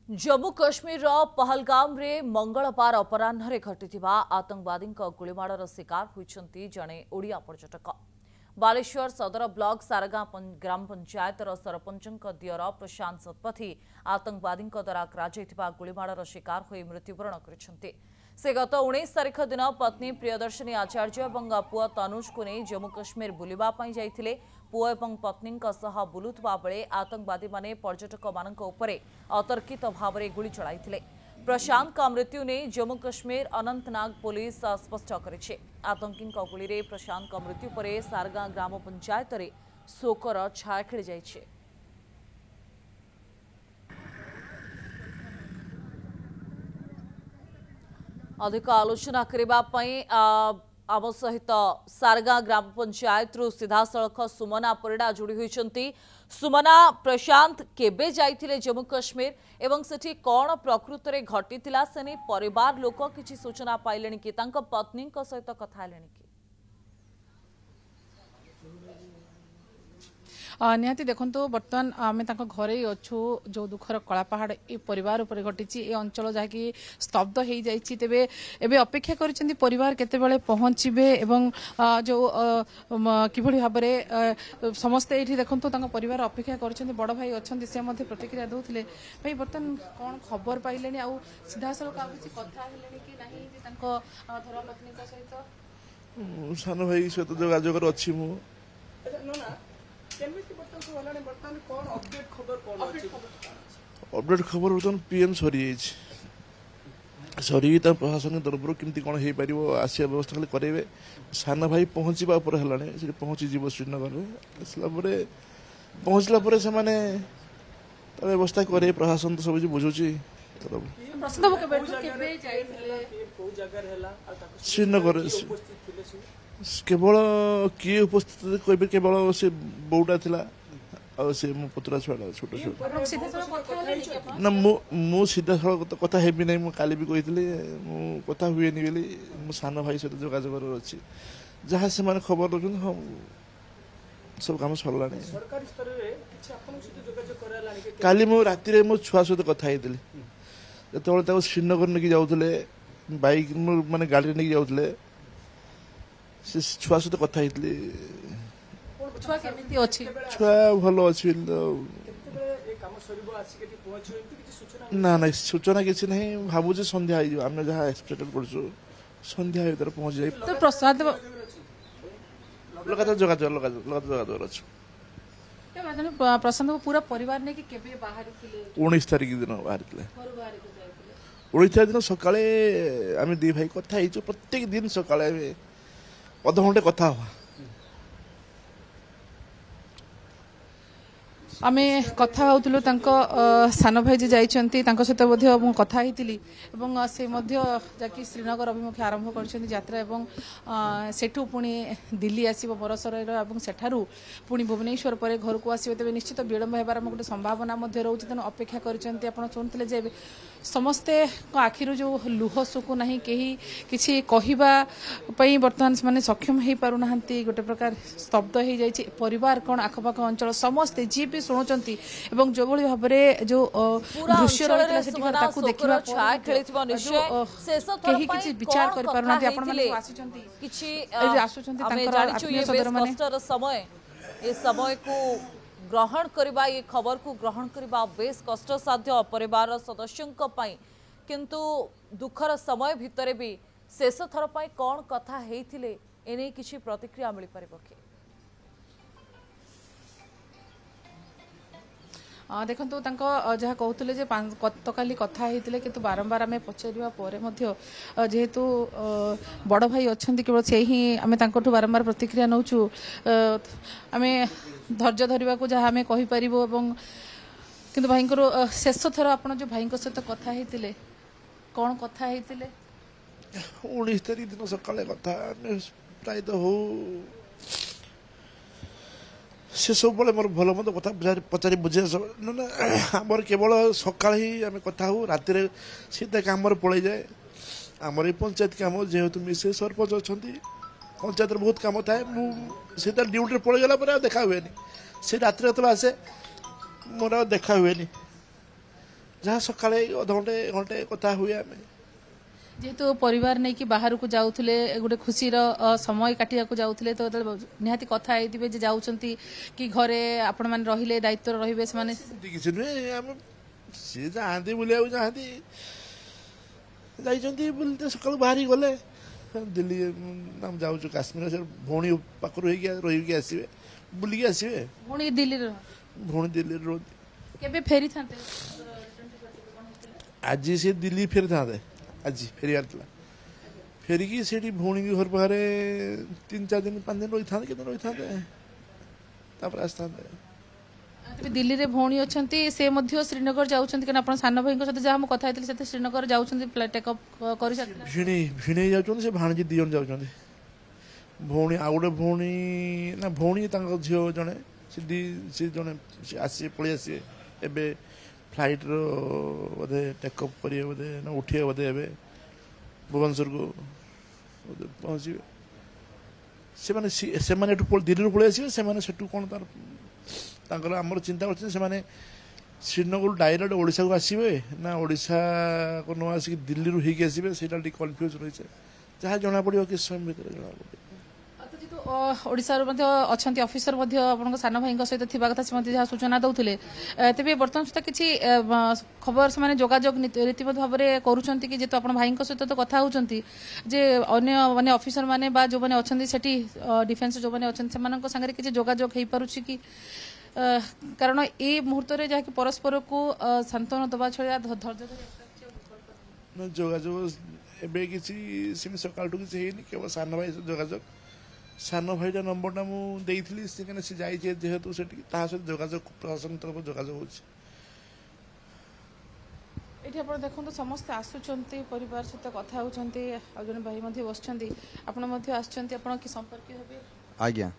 जम्मू कश्मीर पहलगाम रे मंगलवार अपराह्न घटिथिबा आतंकवादी गुलीमाड़र शिकार होइछन्ति जणे ओडिया पर्यटक। बालेश्वर सदर ब्लॉक सारगा ग्राम पंचायत सरपंच दियर प्रशांत शतपथी आतंकवादी द्वारा कराଯାଇଥିବା गुलीमाड़र शिकार होई मृत्युवरण करिछन्ति। से गत 19 तारिख दिन पत्नी प्रियदर्शनी आचार्य और पुआ तनुज को नहीं जम्मू कश्मीर बुलिबा पई जाइथिले। पुआ एवं पत्नी बुलुवा बेले आतंकवादी माने पर्यटक मानक उपरे अतर्कित भाव में गुली चलाइथिले। प्रशांत का मृत्यु ने जम्मू कश्मीर अनंतनाग पुलिस स्पष्ट करिछे। आतंकी गुली रे प्रशांत का मृत्यु पर सारगा ग्राम पंचायत रे शोकर छाया खेली जाइछे। अधिक आलोचना करने आम सहित सारगा ग्राम पंचायत रु सीधा सड़क सुमना परिडा जोड़ी होती। सुमना, प्रशांत केबे जाइथिले जम्मू कश्मीर एवं सेठी कौन प्रकृत में घटी से परिवार लोक किसी सूचना पाइले कि पत्नी सहित कथा कि निहाती देखो बर्तमान आम घरे ही अच्छु जो दुखर कला पहाड़ ये परिवार उपर घटी ये अंचल जहाँकि स्तब्ध हो जाइए। तेबे एबे अपेक्षा करिसेंती परिवार केतेबेले पहुँचे एवं जो किभली भाव में समस्ते ये देखो परिवार अपेक्षा करिसेंती। बड़ भाई अच्छा से प्रतिक्रिया दौले भाई बर्तमान कौन खबर पाइले आउ सीधा सड़क कथा कि धर्मपत्नी सहित सान भाई सहित जोगाजोग अच्छी मु अपडेट खबर बर्तमान पीएम सरी सरी प्रशासन तरफ केमती कौन हो पार आसिया व्यवस्था खाली करेंगे। सान भाई पहुँचवा पहुँची जीव श्रीनगर में आसला पहुँचला से व्यवस्था करे प्रशासन तो सब बुझुची श्रीनगर केवल किए उपस्थित कहे केवल से बौटा थिला से मो पुतरा छुआ छोट छोट ना मु सीधा सड़क कथा हेबी नहीं काली भी कही मु कथा हुए बोली मो सान भाई सहित जोगाजोग अच्छी जहाँ से मैंने खबर दौरान हाँ सब कम सरला काली मु राति मो छुआ सहित कथा होती जो श्रीनगर नहीं जाऊे बैक माने गाड़ी नहीं जाऊे से छुआ सहित कथा छुआ भल अच्छी ना ना सूचना किसी ना भावुँ संध्या आम जहाँ एक्सपेक्ट कर संध्या भर पहुंच जाए तो प्रसाद लगातार जोगाजोग अच्छु प्रशांत को पूरा परिवार ने कि केबे बाहर 19 तारिख दिन बाहर 19 तारिख दिन सकाळे आम दी भाई कथा प्रत्येक दिन सकाळे अध घंटे कथा हुआ आम कथा होतलु सान भाई जे जाइछन्ती सहित कथा होती से जाकि श्रीनगर अभिमुखे आरंभ कर यात्रा एवं सेठू पुणी दिल्ली आसब बरसर सेठारू पुणी भुवनेश्वर पर घर को आसो। तेज निश्चित विलंब होबार गोटे संभावना रोचे तेणु अपेक्षा कर जे समस्ते आखिर जो लुह सुकु ना कहीं किसी कहवाई बर्तमान से सक्षम हो पारना गोटे प्रकार स्तब्ध हो जाए परिवार कौन आखपाख अंचल समस्ते जी भी शुणुंट जो भाव में जो दृश्य रही किसी विचार कर ग्रहण करबा ये खबर को ग्रहण करबा बेस कष्ट साध्य परिवार सदस्यों पई किंतु दुखर समय भितरे भी शेष थर पई कौन कथा हेइथिले एने किछि प्रतिक्रिया मिल परिबो कि देखो जहाँ कहते जे गतकाली कथा होते कि बारंबार आम पचारा जेहेतु बड़ भाई अच्छा केवल से ही आम बारंबार प्रतिक्रिया नौचु आम धैर्य धरने को जहाँ आम कहीपर कि भाई शेष थर आप जो भाई सहित कथा होते कौन कथा होते 19 तारिख दिन सका कथा प्राय हो से सब मोर भल मत कथा पचारि बुझे आमर केवल सकाल ही आम कथा हो राति सीधा कम पलि जाए आमर ये पंचायत कम जेहेतु मिसे सरपंच अच्छा पंचायत बहुत कम थाए मुझे ड्यूटी पलैगला देखा हुए से रात जो आसे मोर देखा हुए जहाँ सकाळे अधघंटे घंटे कथा हुए आम जेहेतु परिवार नहीं कि बाहर को जाऊले गोटे खुशीर समय काटिया जाऊले तो निहाती कथा होइथिबे जे जाउछंती कि घरे आपण माने रहिले दायित्व रहिबे से माने किसी नुहे आम सी जाती बुलिया जाती जाइछंती बुलते सकाळ बाहरी गले दिल्ली हम जाऊँ काश्मीर से भौणी पाखर रही आसवे बुलिकी आसवे भौणी दिल्ली भौणी दिल्ली रोज केबे फेरी थांते आज से दिल्ली फेरी था आज फेरियार फेरिकी से भौणी घर पाखे 3-4 दिन 5 दिन रही था के रही था आसता दिल्ली रे भौणी अछंती से मध्य श्रीनगर जाउछंती कि आपण सान भाई सहित जहाँ कथा होती से श्रीनगर जाउछंती टेकअप कर भिणे भिणे जाउछंती से भाणजी 2 जन जाउछंती भौणी आ गोटे भौणी ना भौणी झील जड़े से जड़े आसी पलि आसे एबे फ्लाइट रो बोधे टेकअप करिए बोधे ना उठिए बोधे एबे भुवनेश्वर को पहुँचे से माने दिल्ली पलि आसवे से माने सेठू कौन तार आमर चिंता कर श्रीनगर डायरेक्ट ओडिशा को आसवे ना ओडिशा को न आसिक दिल्ली रू होके आसवे से कन्फ्यूज रही है जहाँ जना पड़ो कि समय भितर जना पड़ो ओडिशा अच्छा अफिसर सान भाई सहित थी कथा से जहाँ सूचना दौले तेज बर्तमान सुधा किसी खबर से जोगाजोग रीतिमत भाव में करुँच कि जेतु आप भाई सहित तो कथा होती अन्य माने अफिसर मैंने जो मैंने अच्छा से डिफेन्स जो मैंने अच्छा से किसी जोगाजोग हो पारुछि कि कारण ये मुहूर्त में जहाँकि परस्पर को सांत्वना दवा छड़ा धैर्य जोगाजोग किसी सकाल किसी केवल सान भाई जोगाजोग सान भाईटा नंबरटा मुझे से जाए जेहेतु से जोगाजोग प्रशासन तरफ जोगाजोग हो ये देखो समस्ते आसुंच परिवार सहित कथा होती जन भाई बस आप संपर्क आज्ञा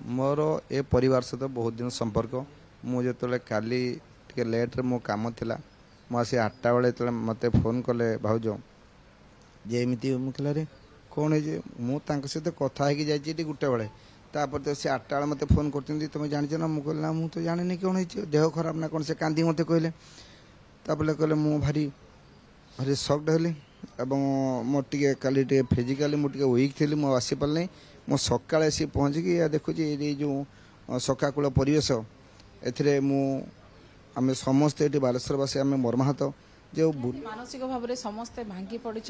मोर ए परिवार सहित बहुत दिन संपर्क मुझे काली टे लेट्रे मो काम थिला मुझे 8टा बेले मत फोन कले भाउज जे एमती मुझे रे कौन है मुझे सहित कथा हो जाइए गोटे बेले तापर तो से 8टा मत फोन कर तुम जान ना मुझे ना मुझे तो जानी कौन है देह खराब ना कौन से कांदी मत कहले तापर कहले मु भारी भारी सक्ड हली मोटे काली फिजिकाली मुझे वीक थी मुझे आसी पार मो सका सी पहुँचिकी या देखुची ये जो सकाकूल परिवेश आम समस्ते ये बालेश्वरवासी आम मर्माहत जो मानसिक भाव में समस्ते भांगी पड़ी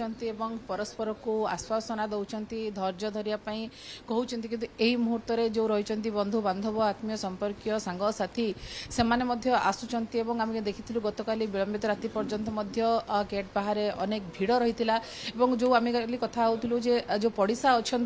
परस्पर को आश्वासना दौरान धैर्य धरियापी कहते कि यही मुहूर्त में जो रही बंधु बांधव आत्मीय संपर्कीय सांग साथी से आसुंच आम देखी गतकाली विलंबित राति पर्यंत गेट बाहर अनेक भिड़ रही जो आम कथा होलु जो पड़िशा अच्छा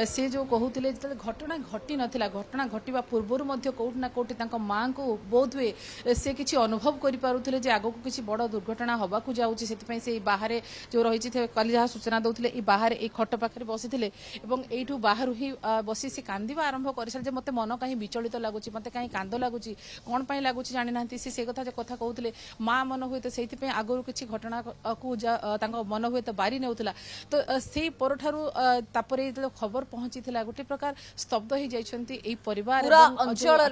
सी जो कहते जो घटना घटी नाला घटना घटवा पूर्व कौटना कौटी माँ को बोध हुए सी किसी अनुभव करें आग को किसी बड़ दुर्घटना हवा को जाऊँगी से बाहर जो रही कल जहाँ सूचना दौले बाहर ये खट पाखे बसी यू बाहर ही बसी सी कांदा आरंभ कर सारे मत मन कहीं विचलित लगुच मत कहीं कांद लगुच कौन पर लगुच जानी ना से कथा कथा कहते माँ मन हुए तो से आगु किसी घटना को मन हुए तो बारी नेउला तो से परठार जो खबर पहुंची गोटे प्रकार स्तब्ध हो जाती परिवार पूरा अंचल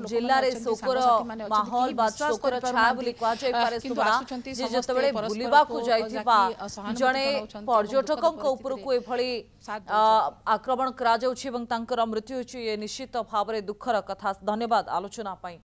जिले में शोकर माहौल बा शोकर छाया बोली कहा जाय पारे सुबना जे जतबेले बुलिबाकू जाइथिबा जणे पर्यटकक उपरकू एभली आक्रमण करा जाउछि एवं तांकर मृत्यु होछि ये निश्चित भाव में दुखर कथा। धन्यवाद आलोचना पाई।